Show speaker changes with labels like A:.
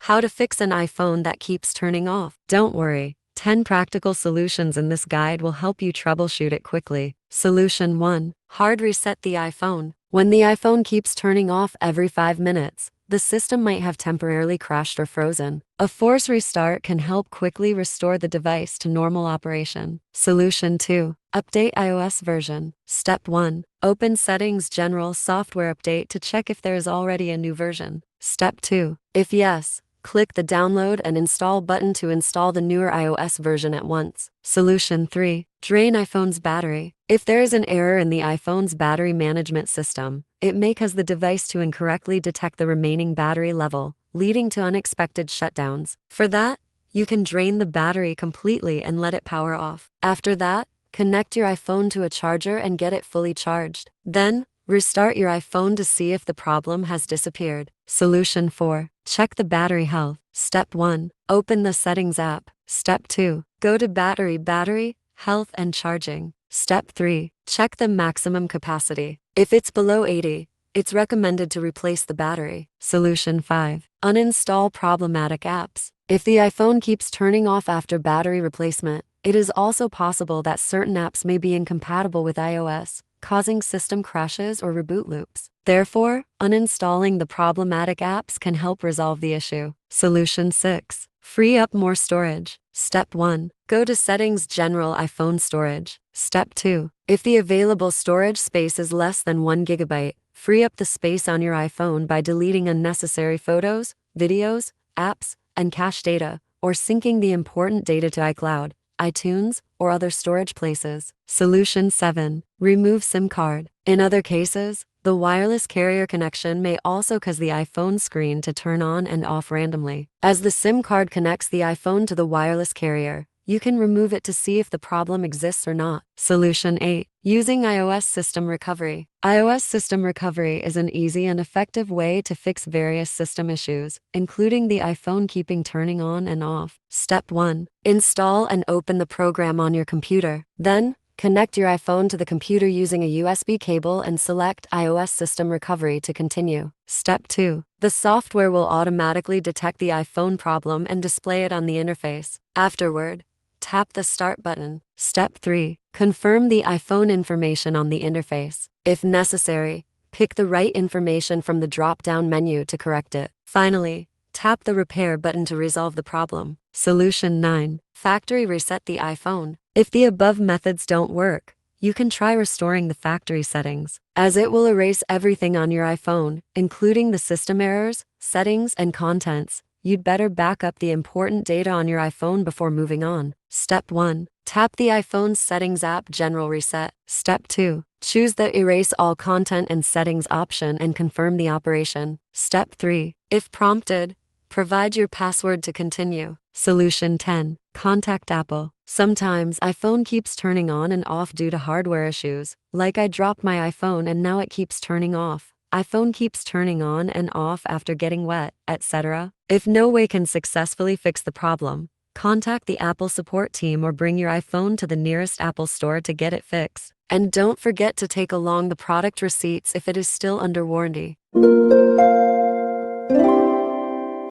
A: How to fix an iPhone that keeps turning off. Don't worry, 10 practical solutions in this guide will help you troubleshoot it quickly. Solution 1. Hard reset the iPhone. When the iPhone keeps turning off every 5 minutes, the system might have temporarily crashed or frozen. A force restart can help quickly restore the device to normal operation. Solution 2. Update iOS version. Step 1. Open Settings General Software Update to check if there is already a new version. Step 2. If yes, click the Download and Install button to install the newer iOS version at once. Solution 3. Drain iPhone's battery. If there is an error in the iPhone's battery management system, it may cause the device to incorrectly detect the remaining battery level, leading to unexpected shutdowns. For that, you can drain the battery completely and let it power off. After that, connect your iPhone to a charger and get it fully charged. Then, restart your iPhone to see if the problem has disappeared. Solution 4. Check the battery health. Step 1. Open the Settings app. Step 2. Go to Battery, Health and Charging. Step 3. Check the maximum capacity. If it's below 80, it's recommended to replace the battery. Solution 5. Uninstall problematic apps. If the iPhone keeps turning off after battery replacement, it is also possible that certain apps may be incompatible with iOS, causing system crashes or reboot loops. Therefore, uninstalling the problematic apps can help resolve the issue. Solution 6. Free up more storage. Step 1. Go to Settings General iPhone Storage. Step 2. If the available storage space is less than 1 GB, free up the space on your iPhone by deleting unnecessary photos, videos, apps, and cache data, or syncing the important data to iCloud, iTunes, or other storage places. Solution 7. Remove SIM card. In other cases, the wireless carrier connection may also cause the iPhone screen to turn on and off randomly. As the SIM card connects the iPhone to the wireless carrier, you can remove it to see if the problem exists or not. Solution 8. Using iOS System Recovery. iOS System Recovery is an easy and effective way to fix various system issues, including the iPhone keeping turning on and off. Step 1. Install and open the program on your computer. Then, connect your iPhone to the computer using a USB cable and select iOS System Recovery to continue. Step 2. The software will automatically detect the iPhone problem and display it on the interface. Afterward, tap the Start button. Step 3. Confirm the iPhone information on the interface. If necessary, pick the right information from the drop-down menu to correct it. Finally, tap the Repair button to resolve the problem. Solution 9. Factory Reset the iPhone. If the above methods don't work, you can try restoring the factory settings, as it will erase everything on your iPhone, including the system errors, settings, and contents. You'd better back up the important data on your iPhone before moving on. Step 1. Tap the iPhone's Settings app General Reset. Step 2. Choose the Erase All Content and Settings option and confirm the operation. Step 3. If prompted, provide your password to continue. Solution 10. Contact Apple. Sometimes iPhone keeps turning on and off due to hardware issues, like I dropped my iPhone and now it keeps turning off. iPhone keeps turning on and off after getting wet, etc. If no way can successfully fix the problem, contact the Apple support team or bring your iPhone to the nearest Apple store to get it fixed. And don't forget to take along the product receipts if it is still under warranty.